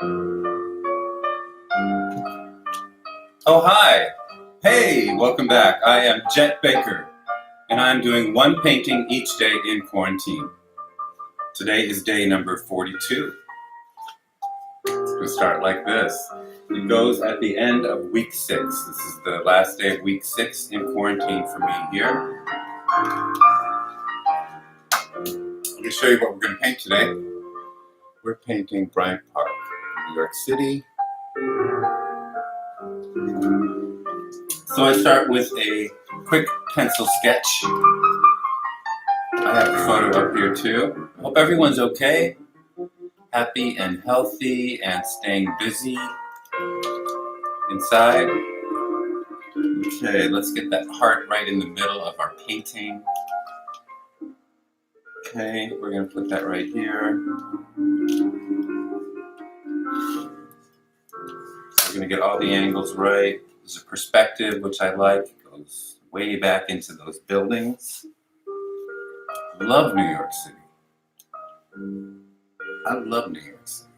Oh, hi. Hey, welcome back. I am Jet Baker, and I'm doing one painting each day in quarantine. Today is day number 42. It's going to start like this. It goes at the end of week 6. This is the last day of week 6 in quarantine for me here. Let me show you what we're going to paint today. We're painting Bryant Park, New York City. So I start with a quick pencil sketch. I have a photo up here too. Hope everyone's okay, happy and healthy and staying busy inside. Okay, let's get that heart right in the middle of our painting. Okay, we're going to put that right here. So we're going to get all the angles right. There's a perspective, which I like. It goes way back into those buildings. Love New York City. I love New York City.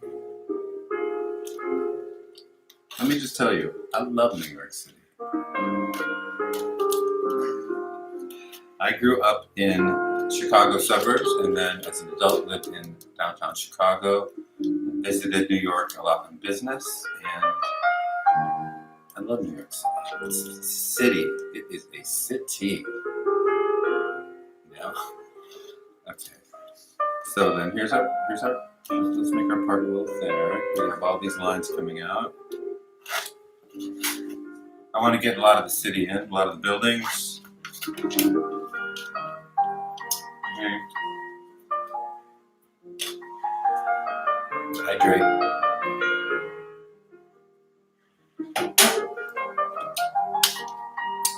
Let me just tell you, I love New York City. I grew up in Chicago suburbs, and then as an adult lived in downtown Chicago. Visited New York a lot on business, and I love New York City. It's a city. It is a city. Yeah. Okay. So then here's our. Let's make our part a little thinner. We have all these lines coming out. I want to get a lot of the city in, a lot of the buildings. Okay. Hydrate.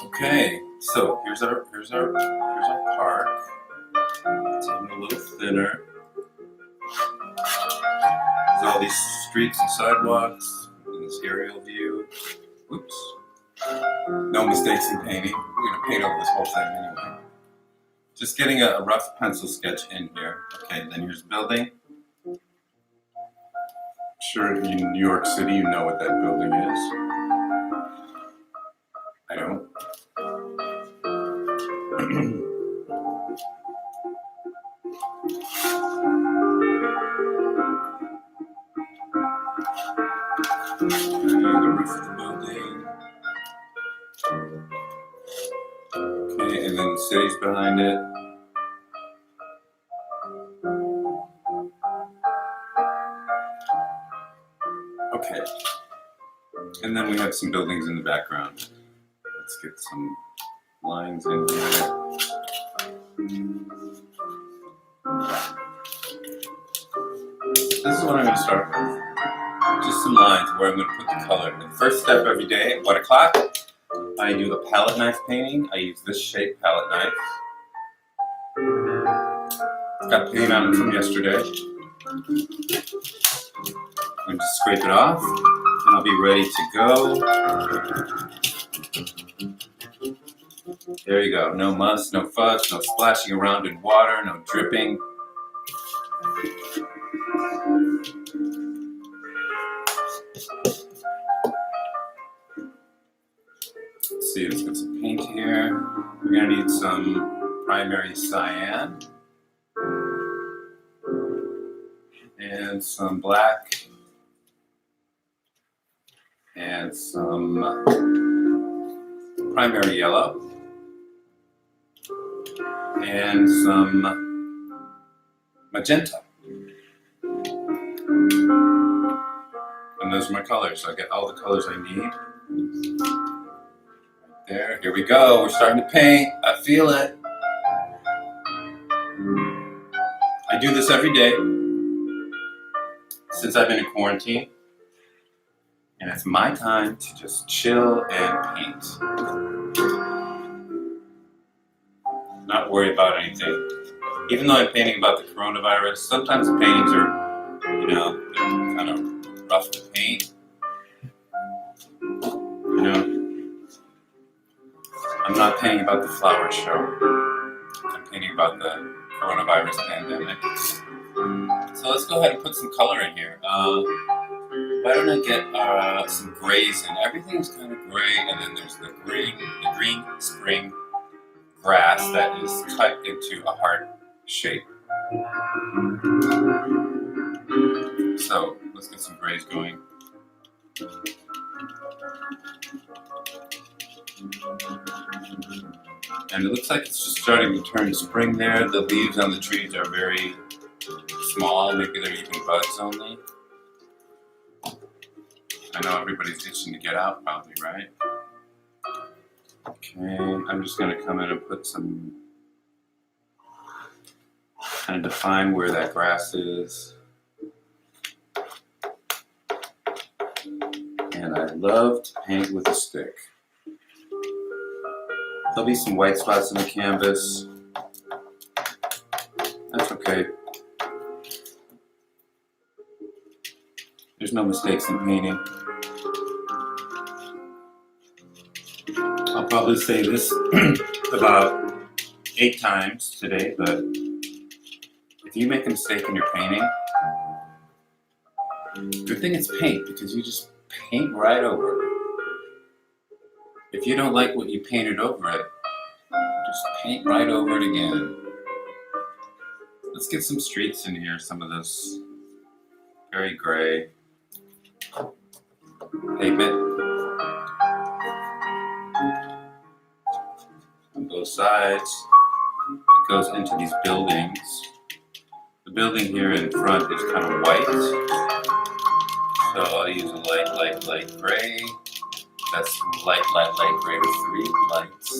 Okay, so here's our park. It's even a little thinner. There's all these streets and sidewalks in this aerial view. Oops. No mistakes in painting. We're going to paint over this whole thing anyway. Just getting a rough pencil sketch in here. Okay, then here's the building. Sure, in New York City, you know what that building is. I don't. The roof of the building. Okay, and then the city's behind it. Okay. And then we have some buildings in the background. Let's get some lines in here. This is what I'm going to start with. Just some lines where I'm going to put the color. The first step every day at 1 o'clock, I do a palette knife painting. I use this shape palette knife. Got paint on it from yesterday. I'm going to just scrape it off, and I'll be ready to go. There you go. No muss, no fuss, no splashing around in water, no dripping. Let's see, let's get some paint here. We're going to need some primary cyan and some black and some primary yellow and some magenta. And those are my colors. So I get all the colors I need. There, here we go. We're starting to paint. I feel it. I do this every day since I've been in quarantine. And it's my time to just chill and paint. Not worry about anything. Even though I'm painting about the coronavirus, sometimes the paintings are, they're kind of rough to paint. I'm not painting about the flower show. I'm painting about the coronavirus pandemic. So let's go ahead and put some color in here. Why don't I get some grays in? Everything's kind of gray, and then there's the green spring grass that is cut into a heart shape. So let's get some grays going. And it looks like it's just starting to turn spring there. The leaves on the trees are very small. Maybe they're even buds only. I know everybody's itching to get out probably, right? Okay, I'm just going to come in and put some, kind of define where that grass is. And I love to paint with a stick. There'll be some white spots in the canvas. That's okay. There's no mistakes in painting. I'll probably say this about 8 times today, but if you make a mistake in your painting, good thing it's paint, because you just paint right over it. If you don't like what you painted over it, just paint right over it again. Let's get some streets in here, some of this very gray pavement on both sides. It goes into these buildings. The building here in front is kind of white, so I'll use a light gray. That's light gray with 3 lights.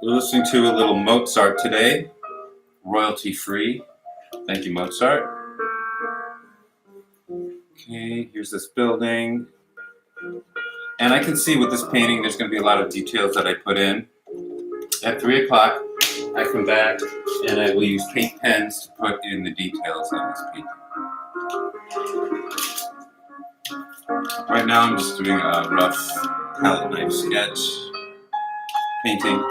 We're listening to a little Mozart today, royalty free. Thank you, Mozart. Okay, here's this building. And I can see with this painting, there's going to be a lot of details that I put in. At 3 o'clock, I come back and I will use paint pens to put in the details on this painting. Right now, I'm just doing a rough palette knife sketch painting.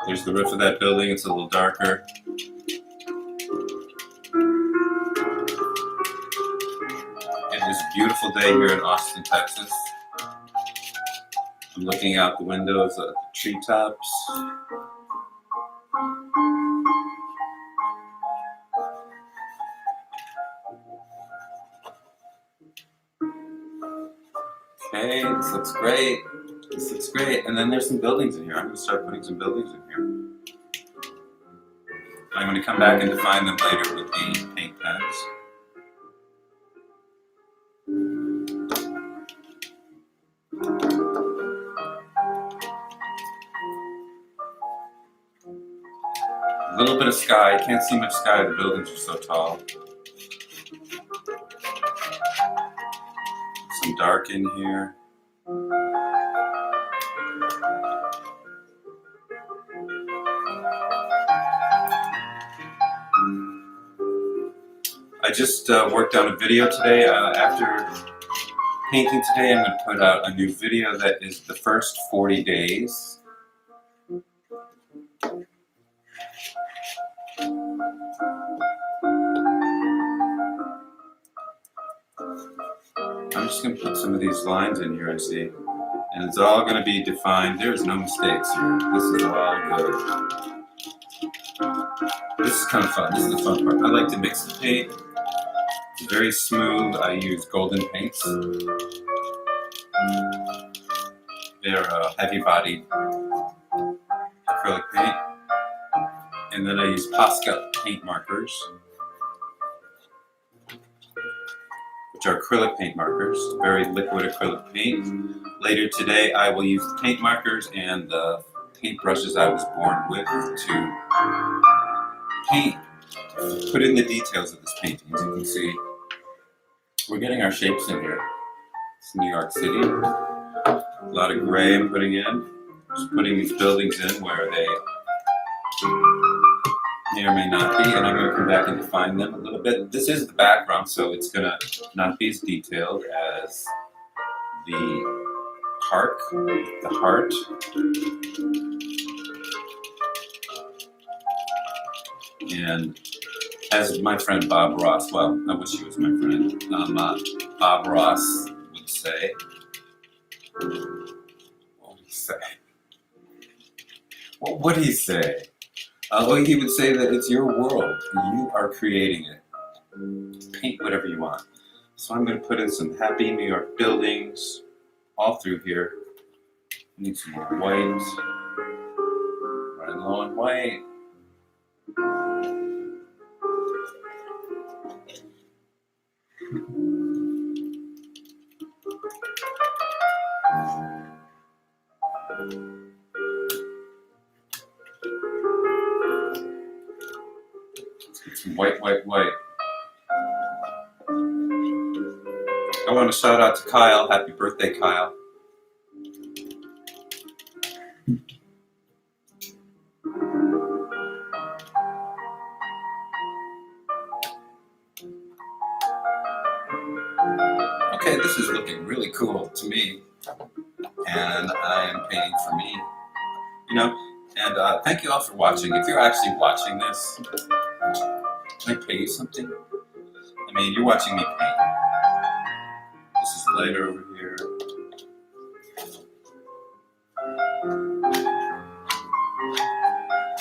There's the roof of that building. It's a little darker. It is a beautiful day here in Austin, Texas. I'm looking out the windows at the treetops. Okay, this looks great. This looks great. And then there's some buildings in here. I'm going to start putting some buildings in here. I'm going to come back and define them later with the paint pens. A little bit of sky. I can't see much sky. The buildings are so tall. Some dark in here. I just worked on a video today. After painting today, I'm going to put out a new video that is the first 40 days. I'm just going to put some of these lines in here and see. And it's all going to be defined. There's no mistakes here. This is all good. This is kind of fun. This is the fun part. I like to mix the paint. It's very smooth. I use golden paints. They're heavy-bodied acrylic paint. And then I use Posca paint markers, which are acrylic paint markers, very liquid acrylic paint. Later today, I will use the paint markers and the paint brushes I was born with to paint, put in the details of this painting. As you can see, we're getting our shapes in here. It's New York City. A lot of gray I'm putting in. Just putting these buildings in where they may or may not be, and I'm going to come back and define them a little bit. This is the background, so it's going to not be as detailed as the park, the heart. And as my friend Bob Ross, well, I wish he was my friend, Bob Ross would say, what would he say? What would he say? Well, he would say that it's your world. You are creating it. Paint whatever you want. So I'm going to put in some happy New York buildings all through here. Need some more white. Running low on white. Some white, white, white. I want to shout out to Kyle. Happy birthday, Kyle. Okay, this is looking really cool to me. And I am painting for me. You know, and thank you all for watching. If you're actually watching this, can I pay you something? I mean, you're watching me paint. This is lighter over here.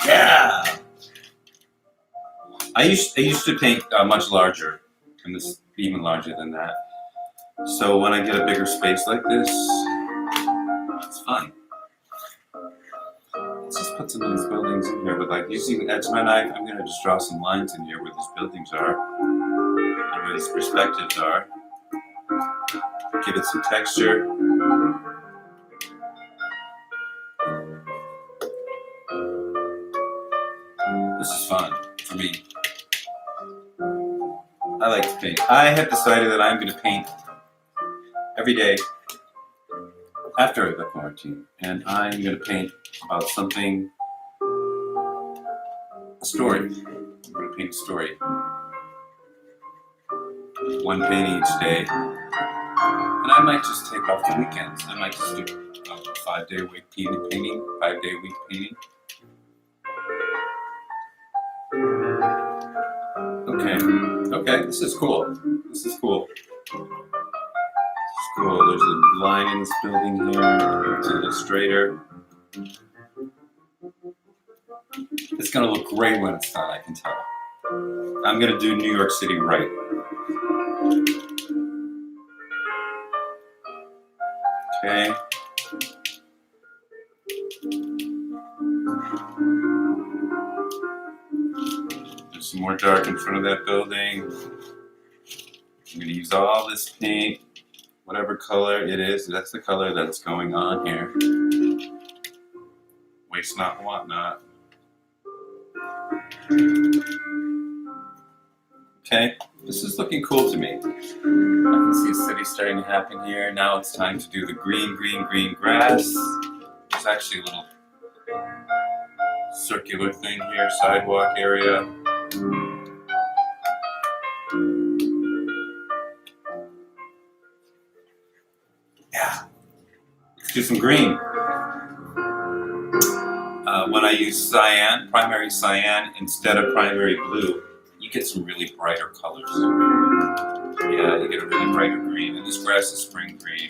Yeah! I used to paint much larger, and this even larger than that. So when I get a bigger space like this, it's fun. Let's just put some of these buildings in here, but like using the edge of my knife, I'm going to just draw some lines in here where these buildings are, and where these perspectives are. Give it some texture. This is fun for me. I like to paint. I have decided that I'm going to paint every day after the quarantine, and I'm going to paint about something, a story. I'm going to paint a story. One painting each day, and I might just take off the weekends. I might just do a 5-day-a-week painting, 5-day-a-week painting. Okay, this is cool. This is cool. Cool. There's a line in this building here. It's a little straighter. It's going to look great when it's done, I can tell. I'm going to do New York City right. Okay. There's some more dark in front of that building. I'm going to use all this paint. Whatever color it is, that's the color that's going on here. Waste not, want not. Okay, this is looking cool to me. I can see a city starting to happen here. Now it's time to do the green, green, green grass. There's actually a little circular thing here, sidewalk area. Yeah, let's do some green. When I use cyan, primary cyan, instead of primary blue, you get some really brighter colors. Yeah, you get a really brighter green, and this grass is spring green.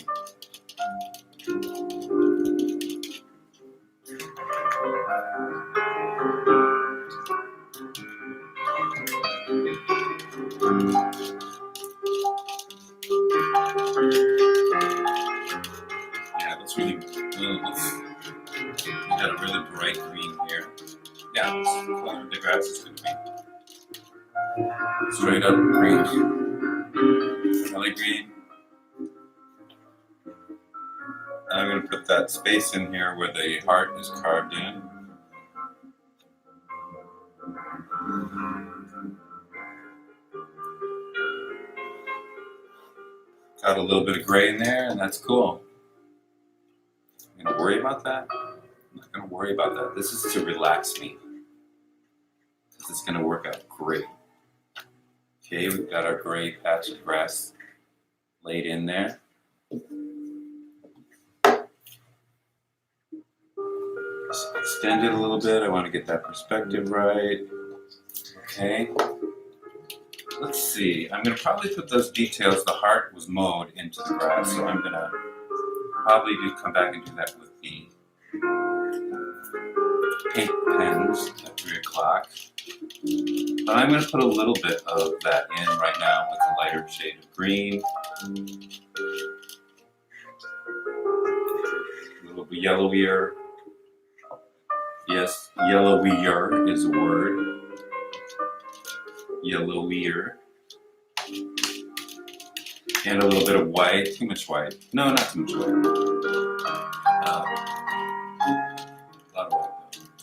Yeah, that's really, we got a really bright green here. Yeah, this is the color of the grass is going to be straight up green, Kelly green. And I'm going to put that space in here where the heart is carved in. Got a little bit of gray in there, and that's cool. I'm going to worry about that. I'm not going to worry about that. This is to relax me. This is going to work out great. Okay, we've got our gray patch of grass laid in there. Just extend it a little bit. I want to get that perspective right. Okay. Let's see. I'm going to probably put those details. The heart was mowed into the grass, so I'm going to probably come back and do that with the paint pens at 3 o'clock. But I'm going to put a little bit of that in right now with a lighter shade of green. A little bit yellowier. Yes, yellowier is a word. Yellowier. And a little bit of white. Too much white. No, not too much white. A lot of white.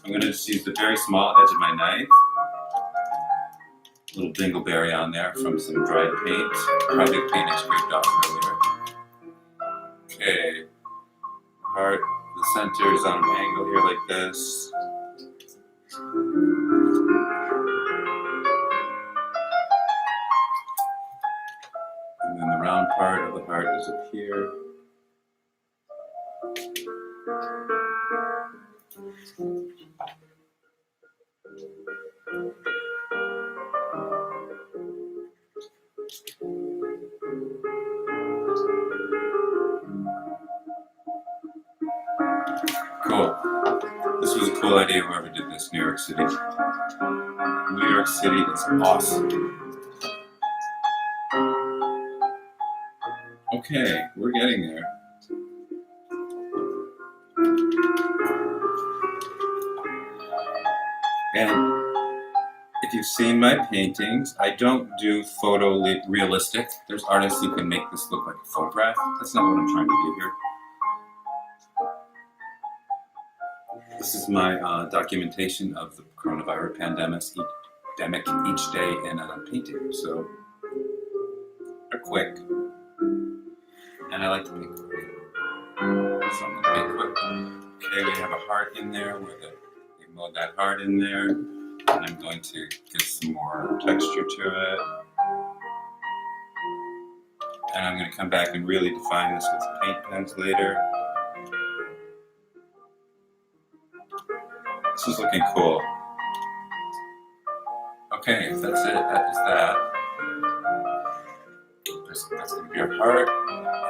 I'm going to just use the very small edge of my knife. A little dingleberry on there from some dried paint. Probably the paint I scraped off earlier. Okay. Heart. The center is on an angle here like this. And then the round part of the heart is up here. Cool. This was a cool idea, whoever did this. New York City. New York City is awesome. Okay, we're getting there. And if you've seen my paintings, I don't do photorealistic. There's artists who can make this look like a photograph. That's not what I'm trying to do here. This is my documentation of the coronavirus pandemic each day in a painting. So they're quick, and I like to paint quick. So I'm going to paint quick. Okay, we have a heart in there where we mowed that heart in there, and I'm going to give some more texture to it. And I'm going to come back and really define this with paint pens later. This is looking cool. Okay, if that's it, that is that. That's going to be our heart.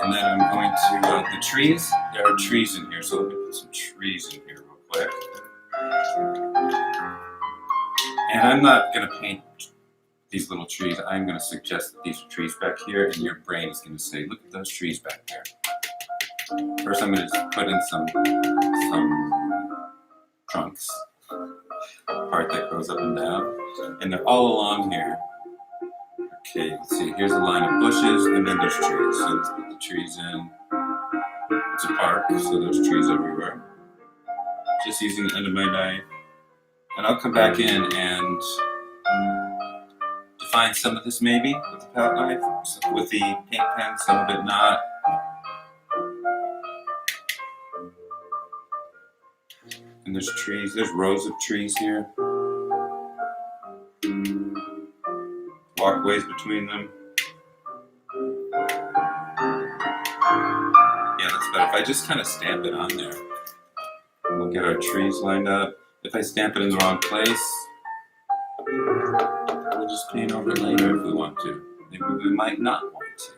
And then I'm going to, the trees, there are trees in here, so let me put some trees in here real quick. And I'm not going to paint these little trees. I'm going to suggest that these are trees back here, and your brain is going to say, look at those trees back there. First I'm going to just put in some trunks, part that goes up and down, and they're all along here. Okay, let's see, here's a line of bushes, and then there's trees. So let's put the trees in. It's a park, so there's trees everywhere. Just using the end of my knife. And I'll come back in and define some of this maybe with the palette knife, with the paint pen, some of it not. And there's trees, there's rows of trees here. Walkways between them. Yeah, that's better. If I just kind of stamp it on there, we'll get our trees lined up. If I stamp it in the wrong place, we'll just paint over it later if we want to. Maybe we might not want to.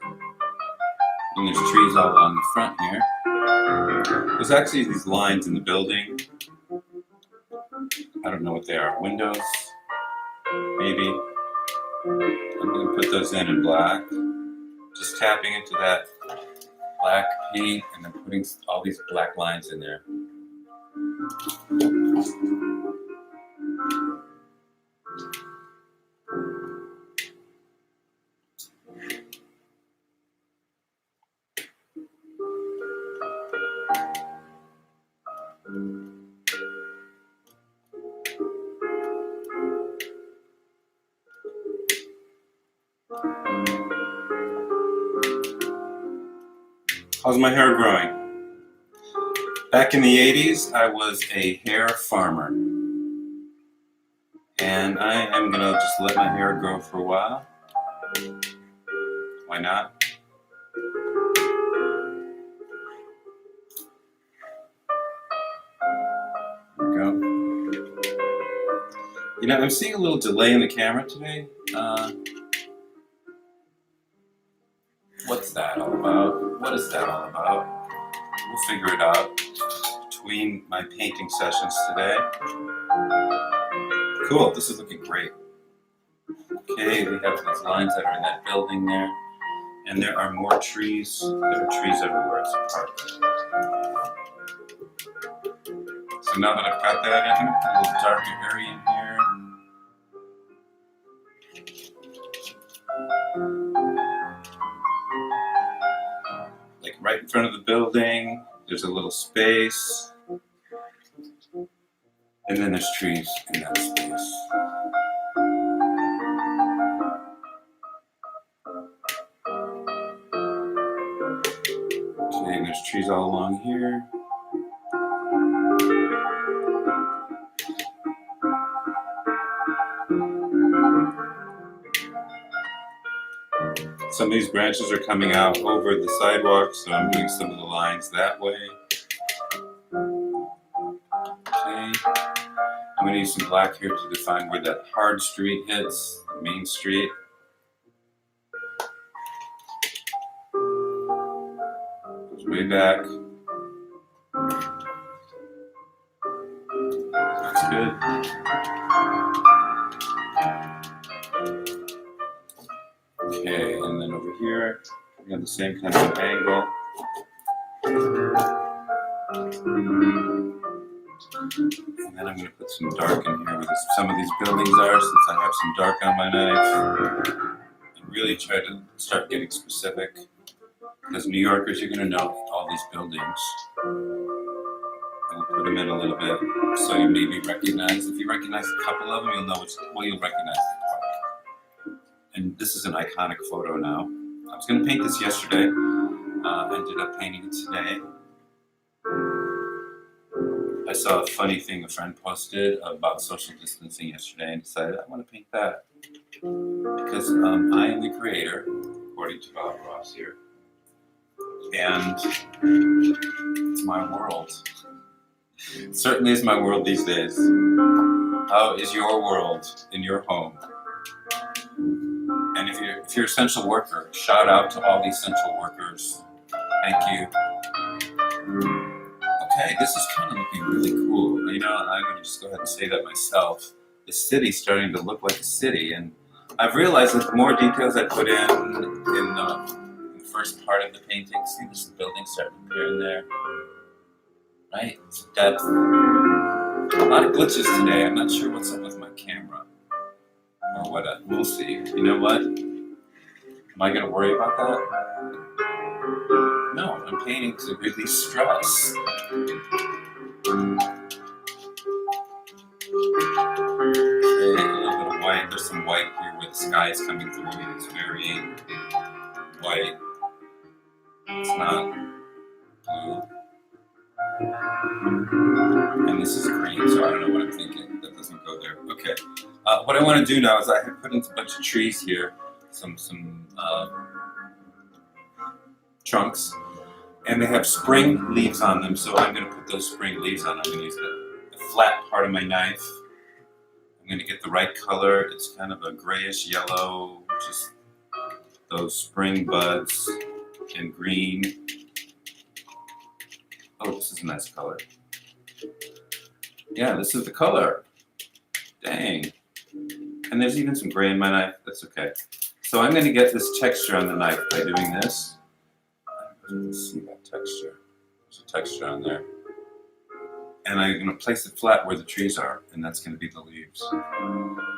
And there's trees all along the front here. There's actually these lines in the building. I don't know what they are. Windows? Maybe. I'm going to put those in black. Just tapping into that black paint and then putting all these black lines in there. How's my hair growing? Back in the 80s, I was a hair farmer. And I am gonna just let my hair grow for a while. Why not? There we go. You know, I'm seeing a little delay in the camera today. What's that all about? What is that all about? We'll figure it out between my painting sessions today. Cool, this is looking great. Okay, we have those lines that are in that building there. And there are more trees. There are trees everywhere. It's a park. So now that I've got that, I'm going to put a little darker area in here. Like right in front of the building, there's a little space. And then there's trees in that space. Okay, and there's trees all along here. Some of these branches are coming out over the sidewalk, so I'm doing some of the lines that way. Okay. I'm going to use some black here to define where that hard street hits, the main street. Goes way back. That's good. Okay, and then over here, we have the same kind of angle. And then I'm going to put some dark in here where some of these buildings are, since I have some dark on my knife. And really try to start getting specific. As New Yorkers, you're going to know all these buildings. I'll put them in a little bit so you maybe recognize. If you recognize a couple of them, you'll know you'll recognize the park. And this is an iconic photo now. I was going to paint this yesterday. I ended up painting it today. I saw a funny thing a friend posted about social distancing yesterday and decided I want to paint that. Because I am the creator, according to Bob Ross here. And it's my world. It certainly is my world these days. How is your world in your home? And if you're an essential worker, shout out to all the essential workers. Thank you. Okay, this is kind of looking really cool. You know, I'm going to just go ahead and say that myself. The city's starting to look like a city, and I've realized that the more details I put in the first part of the painting, see this building starting to appear in there, right? It's depth. A lot of glitches today. I'm not sure what's up with my camera or what. We'll see. You know what? Am I going to worry about that? No, I'm painting to release stress. Okay, a little bit of white. There's some white here where the sky is coming through. It's very white. It's not blue. And this is green, so I don't know what I'm thinking. That doesn't go there. Okay. What I want to do now is I have put in a bunch of trees here. Some trunks. And they have spring leaves on them, so I'm going to put those spring leaves on. I'm going to use the flat part of my knife. I'm going to get the right color. It's kind of a grayish yellow, just those spring buds, and green. Oh, this is a nice color. Yeah, this is the color. Dang. And there's even some gray in my knife. That's okay. So I'm going to get this texture on the knife by doing this. Let's see that texture. There's a texture on there. And I'm going to place it flat where the trees are, and that's going to be the leaves.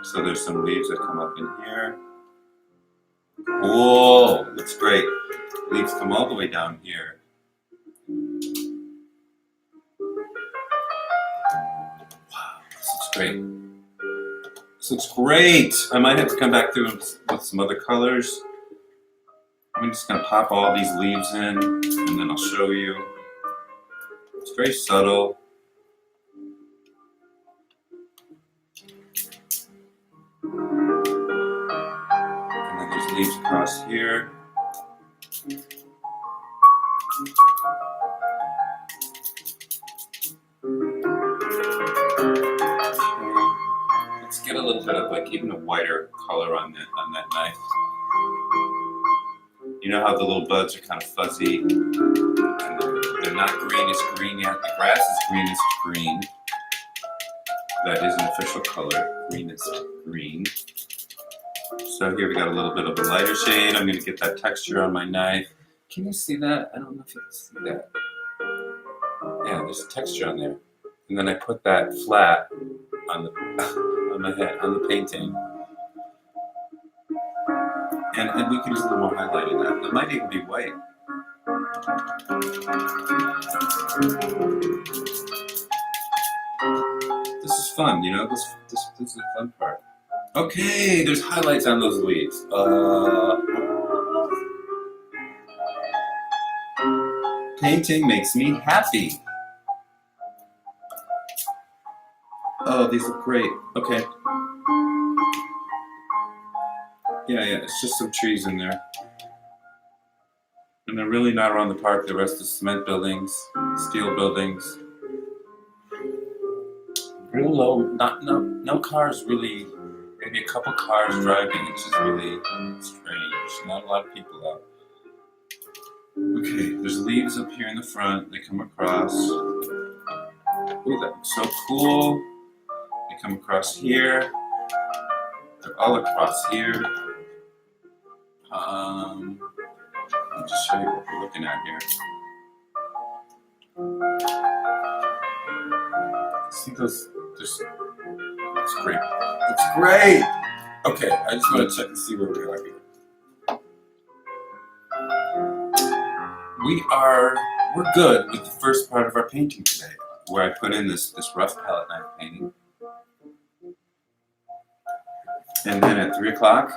So there's some leaves that come up in here. Whoa, looks great. Leaves come all the way down here. Wow, this looks great. This looks great. I might have to come back through with some other colors. I'm just going to pop all these leaves in, and then I'll show you. It's very subtle. And then there's leaves across here. Okay. Let's get get a little bit of like even a whiter color on that knife. You know how the little buds are kind of fuzzy, and they're not greenish green yet. The grass is greenish green. That is an official color, greenish green. So here we got a little bit of a lighter shade. I'm going to get that texture on my knife. Can you see that? I don't know if you can see that. Yeah, there's a texture on there. And then I put that flat on the on my head, on the painting. And we can use a little more highlighting that. It might even be white. This is fun, you know. This is the fun part. Okay, there's highlights on those leaves. Painting makes me happy. Oh, these look great. Okay. Yeah, it's just some trees in there. And they're really not around the park. The rest is cement buildings, steel buildings. Real low, no cars really, maybe a couple cars driving. It's just really strange. Not a lot of people out. Okay, there's leaves up here in the front. They come across. Ooh, that looks so cool. They come across here. They're all across here. Let me just show you what we're looking at here. See those? It's great. It's great! Okay, I just want to check and see where we are here. We're good with the first part of our painting today, where I put in this rough palette knife painting. And then at 3 o'clock,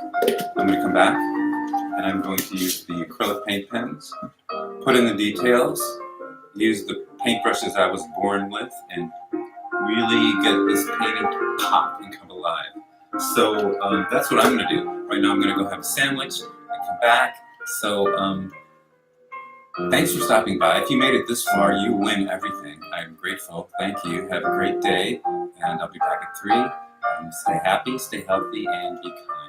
I'm going to come back and I'm going to use the acrylic paint pens, put in the details, use the paintbrushes I was born with, and really get this painting to pop and come alive. So that's what I'm going to do. Right now I'm going to go have a sandwich and come back. So thanks for stopping by. If you made it this far, you win everything. I'm grateful. Thank you. Have a great day, and I'll be back at 3. Stay happy, stay healthy, and be kind.